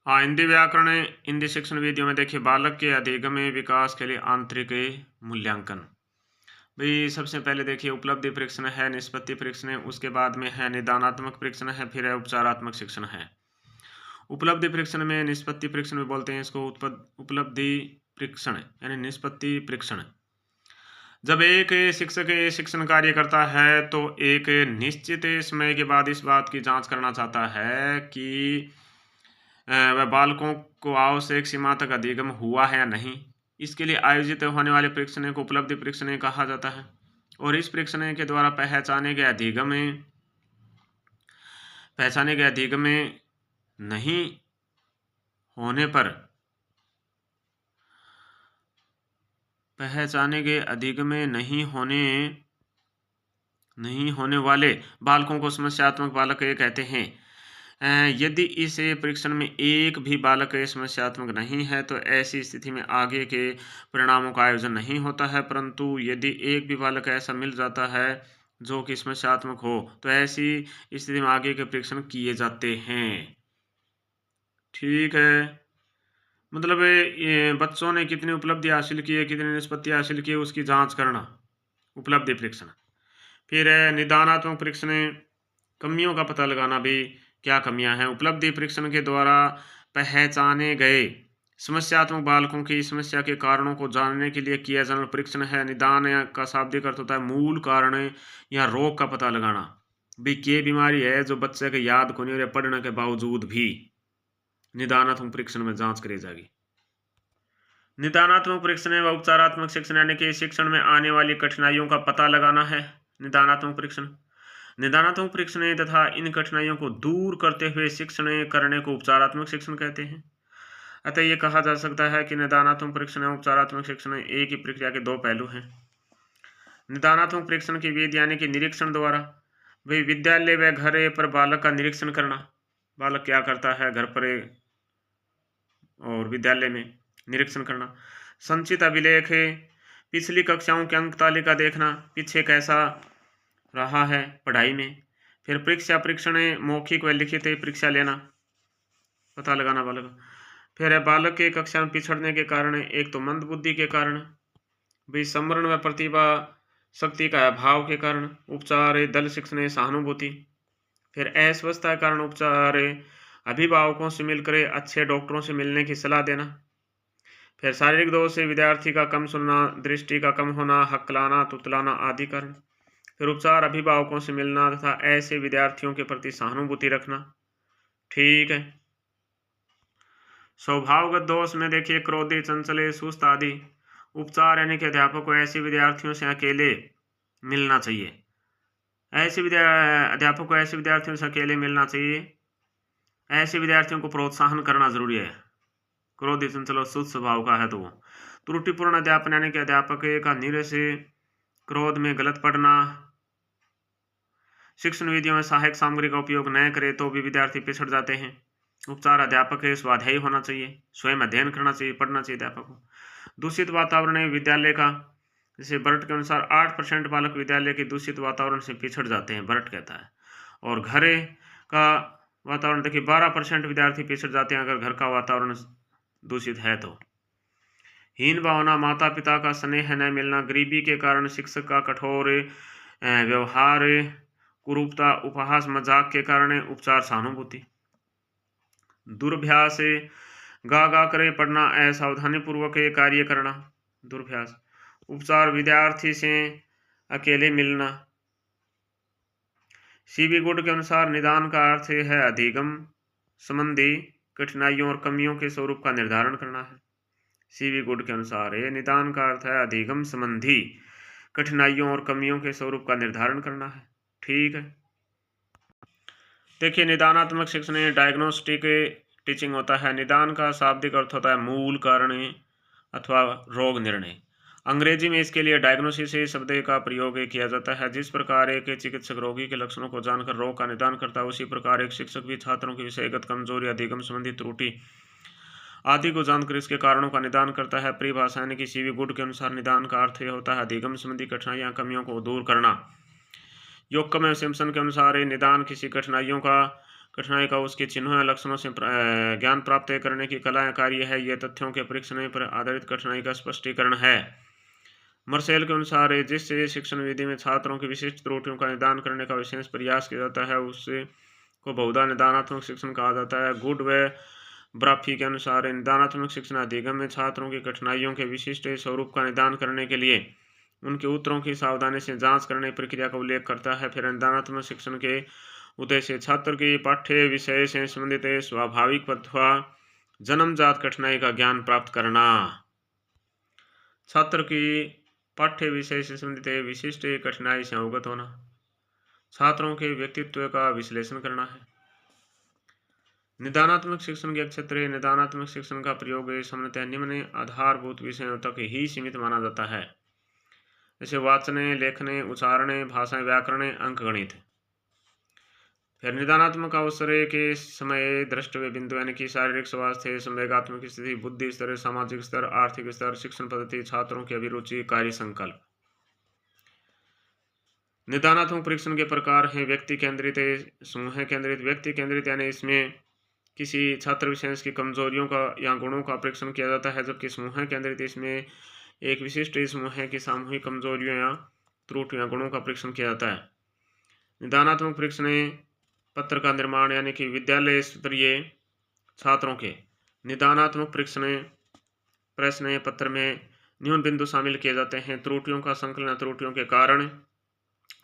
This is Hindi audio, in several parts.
हाँ, हिंदी व्याकरण, हिंदी शिक्षण विधियों में देखिए बालक के अधिगम विकास के लिए आंतरिक मूल्यांकन। भई सबसे पहले देखिए उपलब्धि परीक्षण है, निष्पत्ति परीक्षण है, उसके बाद में है निदानात्मक परीक्षण है, फिर है उपचारात्मक शिक्षण है। उपलब्धि परीक्षण में निष्पत्ति परीक्षण भी बोलते हैं इसको, उपलब्धि परीक्षण यानी निष्पत्ति परीक्षण। जब एक शिक्षक शिक्षण कार्य करता है तो एक निश्चित समय के बाद इस बात की जांच करना चाहता है कि वह बालकों को आवश्यक सीमा तक अधिगम हुआ है या नहीं। इसके लिए आयोजित होने वाले परीक्षण को उपलब्धि परीक्षण कहा जाता है और इस परीक्षण के द्वारा पहचाने गए अधिगम नहीं होने पर नहीं होने वाले बालकों को समस्यात्मक बालक कहते हैं। यदि इस परीक्षण में एक भी बालक समस्यात्मक नहीं है तो ऐसी स्थिति में आगे के परिणामों का आयोजन नहीं होता है, परंतु यदि एक भी बालक ऐसा मिल जाता है जो कि समस्यात्मक हो तो ऐसी स्थिति में आगे के परीक्षण किए जाते हैं। ठीक है, मतलब ये बच्चों ने कितनी उपलब्धि हासिल की है, कितनी निष्पत्ति हासिल की है, उसकी जांच करना, उपलब्धि परीक्षण। फिर है निदानात्मक परीक्षण, कमियों का पता लगाना भी क्या कमियां हैं। उपलब्धि परीक्षण के द्वारा पहचाने गए समस्यात्मक बालकों की समस्या के कारणों को जानने के लिए किया जाने वाला परीक्षण है। निदान का शाब्दिक अर्थ होता है मूल कारण या रोग का पता लगाना, भी क्या बीमारी है जो बच्चे के याद को नहीं पढ़ने के बावजूद भी निदानात्मक परीक्षण में जांच करी जाएगी। निदानात्मक परीक्षण व उपचारात्मक शिक्षण यानी कि शिक्षण में आने वाली कठिनाइयों का पता लगाना है निदानात्मक परीक्षण। निदानात्मक परीक्षण तथा इन कठिनाइयों को दूर करते हुए शिक्षण करने को उपचारात्मक शिक्षण कहते हैं। अतः ये कहा जा सकता है कि निदानात्मक परीक्षण एवं उपचारात्मक शिक्षण एक ही प्रक्रिया के दो पहलू हैं। निदानात्मक परीक्षण की विधि यानी कि निरीक्षण द्वारा, भाई विद्यालय व घर पर बालक का निरीक्षण करना, बालक क्या करता है घर पर और विद्यालय में, निरीक्षण करना। संचित अभिलेख, पिछली कक्षाओं की अंक तालिका देखना, पीछे कैसा रहा है पढ़ाई में। फिर परीक्षण, मौखिक व लिखित परीक्षा लेना, पता लगाना बालक। फिर है बालक के कक्षा में पिछड़ने के कारण, एक तो मंद बुद्धि के कारण, भी समरण व प्रतिभा शक्ति का अभाव के कारण। उपचार दल शिक्षण सहानुभूति। फिर अस्वस्थता के कारण उपचार अभिभावकों से मिलकर अच्छे डॉक्टरों से मिलने की सलाह देना। फिर शारीरिक दोष से विद्यार्थी का कम सुनना, दृष्टि का कम होना, हकलाना, तुतलाना आदि कारण। फिर उपचार अभिभावकों से मिलना तथा ऐसे विद्यार्थियों के प्रति सहानुभूति रखना। ठीक है। स्वभावगत दोष में देखिए क्रोधी, चंचले, सुस्त आदि। उपचार यानी कि अध्यापक को ऐसे विद्यार्थियों से अकेले मिलना चाहिए, अध्यापक को ऐसे विद्यार्थियों से अकेले मिलना चाहिए। ऐसे विद्यार्थियों को प्रोत्साहन करना जरूरी है। क्रोधी, चंचल और सुस्त स्वभाव का है तो वो। त्रुटिपूर्ण अध्यापन यानी कि अध्यापक का निर से क्रोध में गलत पढ़ना। शिक्षण विधियों में सहायक सामग्री का उपयोग न करे तो भी विद्यार्थी पिछड़ जाते हैं। उपचार अध्यापक स्वाध्यायी होना चाहिए, स्वयं अध्ययन करना चाहिए, पढ़ना चाहिए अध्यापक को। दूषित वातावरण विद्यालय का, जैसे बरट के अनुसार 8% बालक विद्यालय के दूषित वातावरण से पिछड़ जाते हैं, बरट कहता है। और घर का वातावरण देखिए 12% विद्यार्थी पिछड़ जाते हैं अगर घर का वातावरण दूषित है तो। हीन भावना, माता पिता का स्नेह न मिलना, गरीबी के कारण शिक्षक का कठोर व्यवहार, कुरूपता, उपहास, मजाक के कारण उपचार सहानुभूति। दुर्भ्यास, गा गा करे पढ़ना, असावधानी पूर्वक कार्य करना, दुर्भ्यास। उपचार विद्यार्थी से अकेले मिलना। सीबी गुड के अनुसार निदान का अर्थ है अधिगम संबंधी कठिनाइयों और कमियों के स्वरूप का निर्धारण करना है। सीबी गुड के अनुसार ये निदान का अर्थ है अधिगम संबंधी कठिनाइयों और कमियों के स्वरूप का निर्धारण करना है। ठीक है। देखिए निदानात्मक शिक्षण डायग्नोस्टिक टीचिंग होता है। निदान का शाब्दिक अर्थ होता है मूल कारण अथवा रोग निर्णय। अंग्रेजी में इसके लिए डायग्नोसिस शब्द का प्रयोग किया जाता है। जिस प्रकार एक चिकित्सक रोगी के लक्षणों को जानकर रोग का निदान करता है, उसी प्रकार एक शिक्षक भी छात्रों की विषयगत कमजोरी, अधिगम संबंधी त्रुटि आदि को जानकर इसके कारणों का निदान करता है। परिभाषा यानी कि सीवी गुड के अनुसार निदान का अर्थ यह होता है अधिगम संबंधी कठिनाइयां, कमियों को दूर करना। योक्कम एवं सिम्पसन के अनुसार निदान किसी कठिनाइयों का कठिनाई का उसके चिन्हों या लक्षणों से ज्ञान प्राप्त करने की कला या कार्य है। यह तथ्यों के परीक्षण पर आधारित कठिनाई का स्पष्टीकरण है। मर्सेल के अनुसार जिस शिक्षण विधि में छात्रों की विशिष्ट त्रुटियों का निदान करने का विशेष प्रयास किया जाता है उससे को बहुधा निदानात्मक शिक्षण कहा जाता है। गुड व ब्राफी के अनुसार निदानात्मक शिक्षण अधिगम में छात्रों की कठिनाइयों के विशिष्ट स्वरूप का निदान करने के लिए उनके उत्तरों की सावधानी से जांच करने प्रक्रिया का उल्लेख करता है। फिर निदानात्मक शिक्षण के उद्देश्य छात्र की पाठ्य विषय से संबंधित स्वाभाविक अथवा जन्मजात कठिनाई का ज्ञान प्राप्त करना। छात्र की पाठ्य विषय से संबंधित विशिष्ट कठिनाई से अवगत होना, छात्रों के व्यक्तित्व का विश्लेषण करना है। निदानात्मक शिक्षण के क्षेत्र निदानात्मक शिक्षण का प्रयोग सामान्यतः निम्न आधारभूत विषयों तक ही सीमित माना जाता है, जैसे वाचने, लेखने, उच्चारणे, भाषा, व्याकरण, अंकगणित। फिर निदानात्मक अवसर के समय द्रष्टव्य बिंदु यानी कि शारीरिक स्वास्थ्य, संवेगात्मक स्थिति, बुद्धि स्तर, सामाजिक स्तर, आर्थिक स्तर, शिक्षण पद्धति, छात्रों की अभिरुचि, कार्य संकल्प। निदानात्मक परीक्षण के प्रकार हैं व्यक्ति केंद्रित, समूह केंद्रित। व्यक्ति केंद्रित यानी इसमें किसी छात्र विशेष की कमजोरियों का या गुणों का परीक्षण किया जाता है, जबकि समूह केंद्रित इसमें एक विशिष्ट समूह की सामूहिक कमजोरियों या त्रुटियों गुणों का परीक्षण किया जाता है। निदानात्मक परीक्षण पत्र का निर्माण यानी कि विद्यालय स्तरीय छात्रों के निदानात्मक परीक्षण प्रश्न पत्र में न्यून बिंदु शामिल किए जाते हैं। त्रुटियों का संकलन, त्रुटियों के कारण,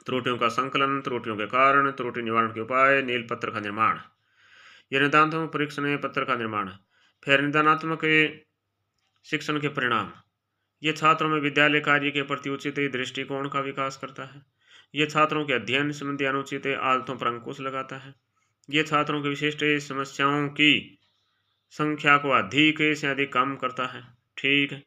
त्रुटियों का संकलन, त्रुटियों के कारण, त्रुटि निवारण के उपाय, नील पत्र का निर्माण। यह निदानात्मक परीक्षण पत्र का निर्माण। फिर निदानात्मक शिक्षण के परिणाम। ये छात्रों में विद्यालय कार्य के प्रति उचित दृष्टिकोण का विकास करता है। ये छात्रों के अध्ययन संबंधी अनुचित आदतों पर अंकुश लगाता है। ये छात्रों की विशिष्ट समस्याओं की संख्या को अधिक से अधिक कम करता है। ठीक है।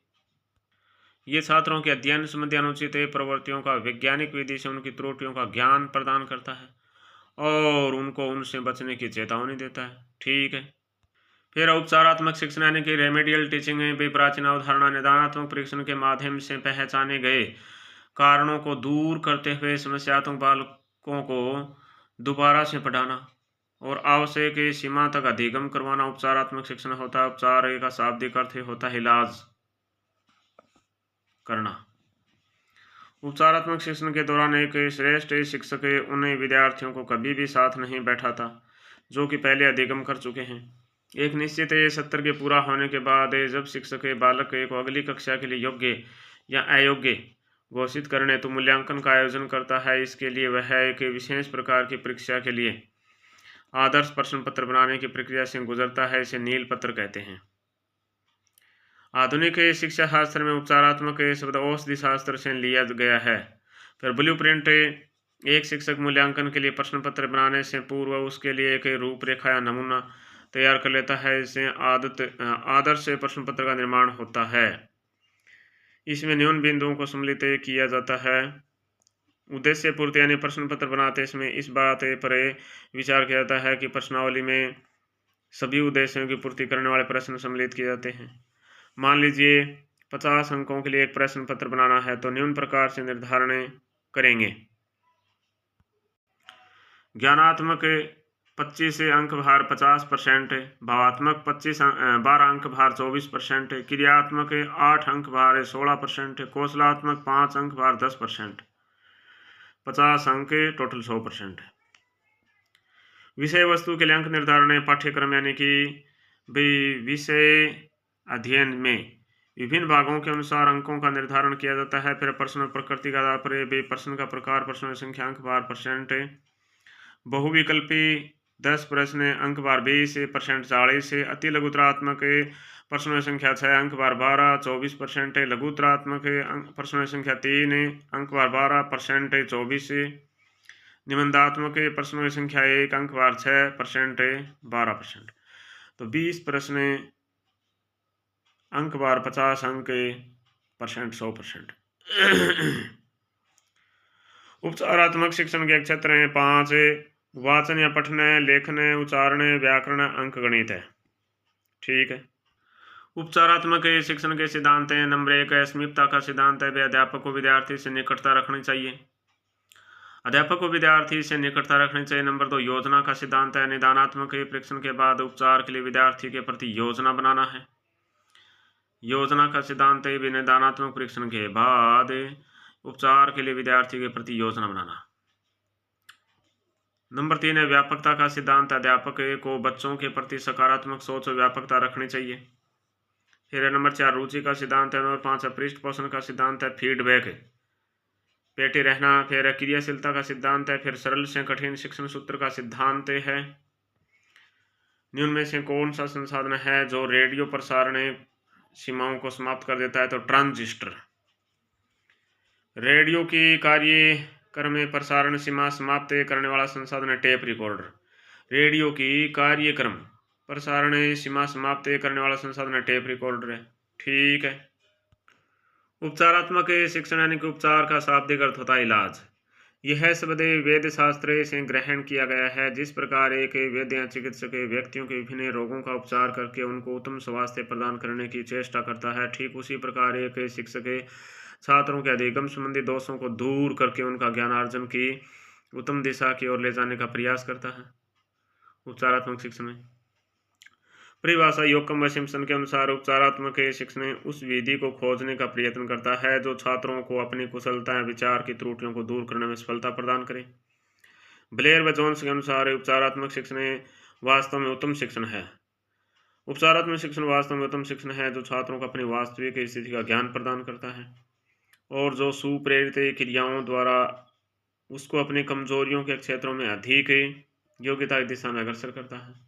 ये छात्रों के अध्ययन संबंधी अनुचित प्रवृत्तियों का वैज्ञानिक विधि से उनकी त्रुटियों का ज्ञान प्रदान करता है और उनको उनसे बचने की चेतावनी देता है। ठीक है। फिर उपचारात्मक शिक्षण यानी कि रेमेडियल टीचिंग है। भी प्राचीन अवधारणा निदानात्मक परीक्षण के माध्यम से पहचाने गए कारणों को दूर करते हुए समस्यात्मक बालकों को दोबारा से पढ़ाना और आवश्यक सीमा तक अधिगम करवाना उपचारात्मक शिक्षण होता है। उपचार का शाब्दिक अर्थ होता है इलाज करना। उपचारात्मक शिक्षण के दौरान एक श्रेष्ठ शिक्षक उन विद्यार्थियों को कभी भी साथ नहीं बैठाता जो कि पहले अधिगम कर चुके हैं। एक निश्चित सत्र के पूरा होने के बाद जब शिक्षक बालक को अगली कक्षा के लिए योग्य या अयोग्य घोषित करने तो मूल्यांकन का आयोजन करता है। इसके लिए वह एक विशेष प्रकार की परीक्षा के लिए आदर्श प्रश्न पत्र बनाने की प्रक्रिया से गुजरता है। इसे नील पत्र कहते हैं। आधुनिक शिक्षा शास्त्र में उपचारात्मक शब्द औषधि शास्त्र से लिया गया है। फिर ब्लूप्रिंट एक शिक्षक मूल्यांकन के लिए प्रश्न पत्र बनाने से पूर्व उसके लिए एक रूपरेखा या नमूना तैयार कर लेता है। इससे आदर्श प्रश्न पत्र का निर्माण होता है। इसमें न्यून बिंदुओं को सम्मिलित किया जाता है। उद्देश्य पूर्ति यानी प्रश्न पत्र बनाते समय इस बात पर विचार किया जाता है कि प्रश्नावली में सभी उद्देश्यों की पूर्ति करने वाले प्रश्न सम्मिलित किए जाते हैं। मान लीजिए 50 अंकों के लिए एक प्रश्न पत्र बनाना है तो निम्न प्रकार से निर्धारण करेंगे। ज्ञानात्मक 25 अंक भार 50%, भावात्मक 12 अंक भार 24%, क्रियात्मक 8 अंक भार 16%, कौशलात्मक 5 अंक भार 10%, 50 अंक टोटल 100%। विषय वस्तु के लिए अंक निर्धारण पाठ्यक्रम यानी कि विषय अध्ययन में विभिन्न भागों के अनुसार अंकों का निर्धारण किया जाता है। फिर प्रश्न प्रकृति का आधार पर प्रश्न का प्रकार, प्रश्नों की संख्या, अंक भार परसेंट, बहुविकल्पी 10 प्रश्न, अंक भार 20%, 40, अति लघुतरात्मक प्रश्नों की संख्या 6, अंक भार 12, 24%, लघुतरात्मक प्रश्नों की संख्या 3, अंक भार 12%, 24, निबंधात्मक प्रश्नों की संख्या 1, अंक भार 6%, 12%। तो 20 प्रश्न, अंक भार 50 अंक परसेंट 100%। उपचारात्मक शिक्षण के क्षेत्र हैं 5: वाचन या पठन, लेखन, उच्चारण, व्याकरण, अंकगणित है। ठीक है। उपचारात्मक शिक्षण के सिद्धांत हैं। नंबर 1 समीपता का सिद्धांत है। अध्यापक को विद्यार्थी से निकटता रखनी चाहिए। अध्यापक को विद्यार्थी से निकटता रखनी चाहिए। नंबर 2, योजना का सिद्धांत है। निदानात्मक परीक्षण के बाद उपचार के लिए विद्यार्थी के प्रति योजना बनाना है। योजना का सिद्धांत है भी निदानात्मक परीक्षण के बाद उपचार के लिए विद्यार्थी के प्रति योजना बनाना। नंबर 3 है व्यापकता का सिद्धांत। अध्यापक को बच्चों के प्रति सकारात्मक सोच और व्यापकता रखनी चाहिए। फिर नंबर 4 रुचि का सिद्धांत है। नंबर 5 है पृष्ठपोषण का सिद्धांत है। फीडबैक पेटी रहना। फिर क्रियाशीलता का सिद्धांत है। फिर सरल से कठिन शिक्षण सूत्र का सिद्धांत है। निम्न में से कौन सा संसाधन है जो रेडियो प्रसारण सीमाओं को समाप्त कर देता है? तो ट्रांजिस्टर। रेडियो की कार्यक्रम में प्रसारण सीमा समाप्त करने वाला संसाधन है टेप रिकॉर्डर। रेडियो की कार्यक्रम प्रसारण सीमा समाप्त करने वाला संसाधन है टेप रिकॉर्डर है। ठीक है। उपचारात्मक शिक्षण यानी कि उपचार का शाब्दिक अर्थ होता है इलाज। यह शब्द वेद शास्त्र से ग्रहण किया गया है। जिस प्रकार एक वैद्य या चिकित्सक व्यक्तियों के विभिन्न रोगों का उपचार करके उनको उत्तम स्वास्थ्य प्रदान करने की चेष्टा करता है, ठीक उसी प्रकार एक शिक्षक छात्रों के अधिगम संबंधी दोषों को दूर करके उनका ज्ञानार्जन की उत्तम दिशा की ओर ले जाने का प्रयास करता है। उपचारात्मक शिक्षण में परिभाषा योकम व सिम्पसन के अनुसार उपचारात्मक शिक्षण उस विधि को खोजने का प्रयत्न करता है जो छात्रों को अपनी कुशलता या विचार की त्रुटियों को दूर करने में सफलता प्रदान करे। ब्लेयर व जोन्स के अनुसार उपचारात्मक शिक्षण वास्तव में उत्तम शिक्षण है। उपचारात्मक शिक्षण वास्तव में उत्तम शिक्षण है जो छात्रों को अपनी वास्तविक स्थिति का ज्ञान प्रदान करता है और जो सुप्रेरित क्रियाओं द्वारा उसको अपनी कमजोरियों के क्षेत्रों में अधिक योग्यता की दिशा में अग्रसर करता है।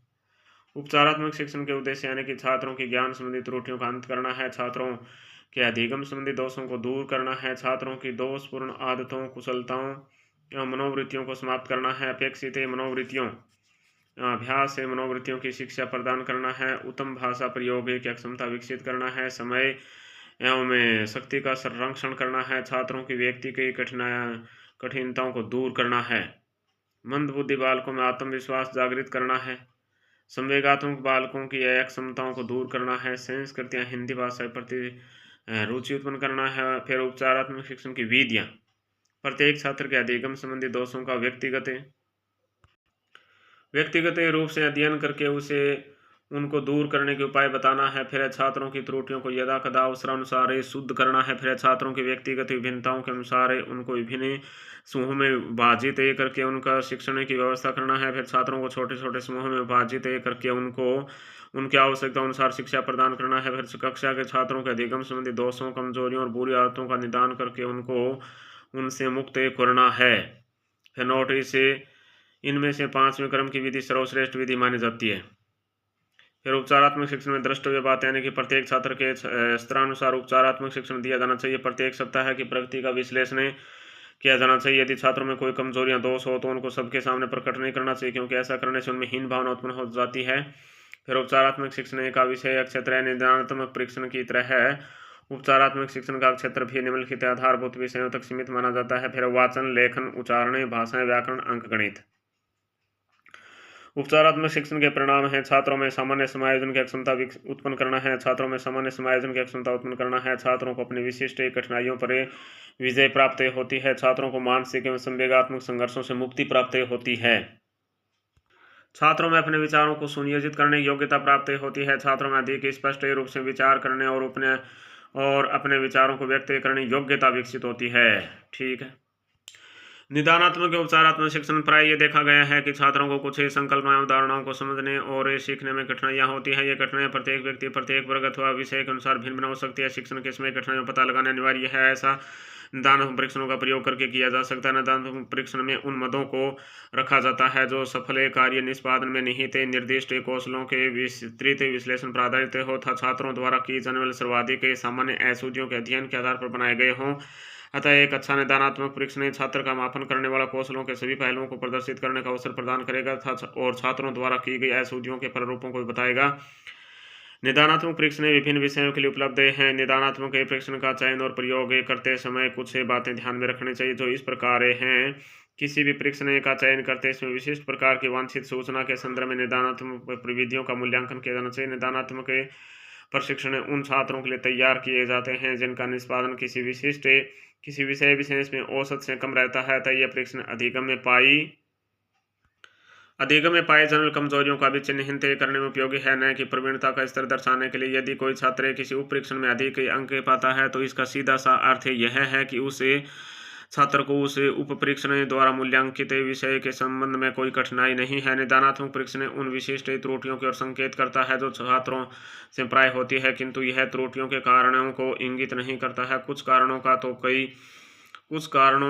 उपचारात्मक शिक्षण के उद्देश्य यानी कि छात्रों की ज्ञान संबंधी त्रुटियों का अंत करना है, छात्रों के अधिगम संबंधी दोषों को दूर करना है, छात्रों की दोषपूर्ण आदतों, कुशलताओं एवं मनोवृत्तियों को समाप्त करना है, अपेक्षित मनोवृत्तियों अभ्यास से मनोवृत्तियों की शिक्षा प्रदान करना है, उत्तम भाषा प्रयोग की क्षमता विकसित करना है, समय एवं शक्ति का संरक्षण करना है, छात्रों की व्यक्ति की कठिनताओं को दूर करना है, मंदबुद्धि बालकों में आत्मविश्वास जागृत करना है, संवेगात्मक बालकों की अक्षमताओं को दूर करना है, संस्कृतियाँ हिंदी भाषा के प्रति रुचि उत्पन्न करना है। फिर उपचारात्मक शिक्षण की विधियाँ प्रत्येक छात्र के अधिगम संबंधी दोषों का व्यक्तिगत रूप से अध्ययन करके उसे उनको दूर करने के उपाय बताना है। फिर छात्रों की त्रुटियों को यदा कदा अवसरानुसार शुद्ध करना है। फिर छात्रों की व्यक्तिगत विभिन्नताओं के अनुसार उनको विभिन्न समूहों में विभाजित करके उनका शिक्षण की व्यवस्था करना है। फिर छात्रों को छोटे छोटे समूहों में विभाजित करके उनको उनकी आवश्यकता अनुसार शिक्षा प्रदान करना है। फिर कक्षा के छात्रों के अधिगम संबंधी दोषों, कमजोरियों और बुरी आदतों का निदान करके उनको उनसे मुक्त करना है। फिर नोटिस इनमें से 5वें क्रम की विधि सर्वश्रेष्ठ विधि मानी जाती है। फिर उपचारात्मक शिक्षण में द्रष्टव्य बात यानी कि प्रत्येक छात्र के स्तरानुसार उपचारात्मक शिक्षण दिया जाना चाहिए। प्रत्येक सप्ताह की प्रगति का विश्लेषण किया जाना चाहिए। यदि छात्रों में कोई कमजोरियां, दोष हो तो उनको सबके सामने प्रकट नहीं करना चाहिए, क्योंकि ऐसा करने से उनमें हीन भावना उत्पन्न हो जाती है। फिर उपचारात्मक शिक्षण का विषय क्षेत्र निदानात्मक परीक्षण की तरह है। उपचारात्मक शिक्षण का क्षेत्र भी निम्नलिखित आधारभूत विषयों तक सीमित माना जाता है। फिर वाचन, लेखन, उच्चारण, भाषा, व्याकरण, अंकगणित। उपचारात्मक शिक्षण के परिणाम हैं छात्रों में सामान्य समायोजन की क्षमता उत्पन्न करना है, छात्रों में सामान्य समायोजन की क्षमता उत्पन्न करना है, छात्रों को अपनी विशिष्ट कठिनाइयों पर विजय प्राप्त होती है, छात्रों को मानसिक एवं संवेगात्मक संघर्षों से मुक्ति प्राप्त होती है, छात्रों में अपने विचारों को सुनियोजित करने की योग्यता प्राप्त होती है, छात्रों में अधिक स्पष्ट रूप से विचार करने और अपने विचारों को व्यक्त करने की योग्यता विकसित होती है। ठीक है। निदानात्मक और उपचारात्मक शिक्षण प्राय ये देखा गया है कि छात्रों को कुछ संकल्पनाएं, उदाहरणों को समझने और सीखने में कठिनाइयां होती है। ये कठिनाइयां प्रत्येक व्यक्ति, प्रत्येक वर्ग अथवा विषय के अनुसार भिन्न भिन्न हो सकती है। शिक्षण के समय कठिनाइयों का पता लगाना अनिवार्य है। ऐसा निदानात्मक परीक्षणों का प्रयोग करके किया जा सकता है। निदानात्मक परीक्षण में उन मदों को रखा जाता है जो सफल कार्य निष्पादन में निहित निर्दिष्ट कौशलों के विस्तृत विश्लेषण पर आधारित हो तथा छात्रों द्वारा की जाने वाले सर्वाधिक सामान्य अशुद्धियों के अध्ययन के आधार पर बनाए गए हों। अतः एक अच्छा निदानात्मक परीक्षण छात्र का मापन करने वाला कौशलों के सभी पहलुओं को प्रदर्शित करने का अवसर प्रदान करेगा और छात्रों द्वारा की गई अशुद्धियों के प्रारूपों को भी बताएगा। निदानात्मक परीक्षण विभिन्न विषयों के लिए उपलब्ध हैं। निदानात्मक परीक्षण का चयन और प्रयोग करते समय कुछ बातें ध्यान में रखनी चाहिए जो इस प्रकार हैं। किसी भी परीक्षण का चयन करते समय विशिष्ट प्रकार की वांछित सूचना के संदर्भ में निदानात्मक प्रविधियों का मूल्यांकन किया जाना चाहिए। निदानात्मक प्रशिक्षण उन छात्रों के लिए तैयार किए जाते हैं जिनका निष्पादन किसी विशिष्ट किसी विषय विशेष में औसत से कम रहता है तो यह परीक्षण अधिगम में पाए जाने वाली कमजोरियों का भी चिन्हित करने में उपयोगी है, न कि प्रवीणता का स्तर दर्शाने के लिए। यदि कोई छात्र किसी उप परीक्षण में अधिक अंक पाता है तो इसका सीधा सा अर्थ यह है कि उसे छात्र को उस उप परीक्षण द्वारा मूल्यांकित विषय के संबंध में कोई कठिनाई नहीं है। निदानात्मक परीक्षण उन विशिष्ट त्रुटियों की ओर संकेत करता है जो छात्रों से प्राय होती है, किंतु यह त्रुटियों के कारणों को इंगित नहीं करता है। कुछ कारणों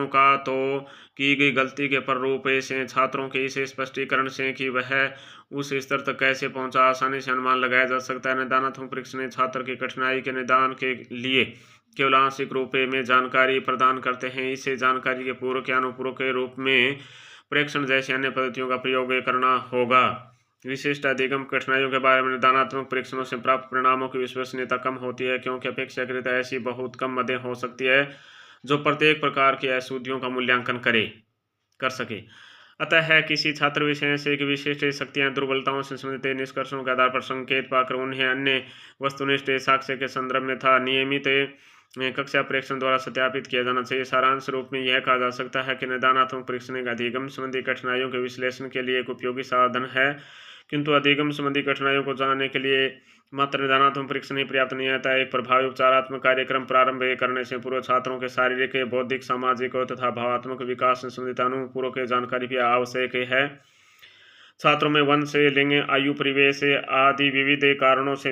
का तो की गई गलती के प्ररूप से छात्रों के इस स्पष्टीकरण से कि वह उस स्तर तक कैसे पहुंचा आसानी से अनुमान लगाया जा सकता है। निदानात्मक परीक्षण छात्र की कठिनाई के निदान के लिए केवल आंशिक रूप में जानकारी प्रदान करते हैं। इसे जानकारी के पूरक या अनुपूरक के रूप में प्रेक्षण जैसी अन्य पद्धतियों का प्रयोग करना होगा। विशिष्ट अधिगम कठिनाइयों के बारे में निदानात्मक परीक्षणों से प्राप्त परिणामों की विश्वसनीयता कम होती है, क्योंकि अपेक्षाकृत ऐसी बहुत कम मदें हो सकती है जो प्रत्येक प्रकार की अशुद्धियों का मूल्यांकन कर सके। अतः किसी छात्र विशेष एक विशिष्ट शक्तियां दुर्बलताओं से संबंधित निष्कर्षों के आधार पर संकेत पाकर उन्हें अन्य वस्तुनिष्ठ साक्ष्य के संदर्भ में था नियमित कक्षा परीक्षण द्वारा सत्यापित किया जाना चाहिए। सारांश रूप में यह कहा जा सकता है कि निदानात्मक परीक्षण एक अधिगम संबंधी कठिनाइयों के विश्लेषण के लिए एक उपयोगी साधन है, किंतु अधिगम संबंधी कठिनाइयों को जानने के लिए मात्र निदानात्मक परीक्षण ही पर्याप्त नहीं आता। एक प्रभावी उपचारात्मक कार्यक्रम प्रारंभ करने से पूर्व छात्रों के शारीरिक, बौद्धिक, सामाजिक तथा भावात्मक विकास से संबंधित अनुपूरक जानकारी भी आवश्यक है। छात्रों में वंश, लिंग, आयु, परिवेश आदि विविध कारणों से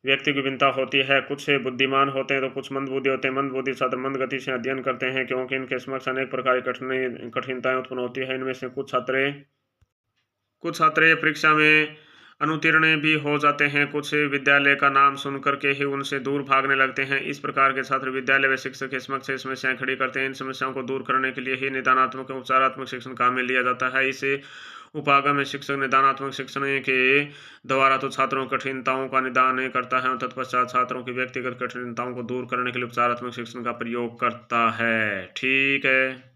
व्यक्ति की भिन्नता होती है। कुछ बुद्धिमान होते हैं तो कुछ मंदबुद्धि होते हैं। मंदबुद्धि छात्र मंद गति से अध्ययन करते हैं क्योंकि इनके समक्ष अनेक प्रकार की कठिनाइयां उत्पन्न होती है। इनमें से कुछ छात्र परीक्षा में अनुत्तीर्ण भी हो जाते हैं। कुछ विद्यालय का नाम सुन करके ही उनसे दूर भागने लगते हैं। इस प्रकार के छात्र विद्यालय व शिक्षक के समक्ष समस्याएं खड़ी करते हैं। इन समस्याओं को दूर करने के लिए ही निदानात्मक और उपचारात्मक शिक्षण काम में लिया जाता है। इस उपागम शिक्षक निदानात्मक शिक्षण के द्वारा तो छात्रों की कठिनताओं का निदान करता है और तत्पश्चात छात्रों की व्यक्तिगत कठिनताओं को दूर करने के लिए उपचारात्मक शिक्षण का प्रयोग करता है। ठीक है।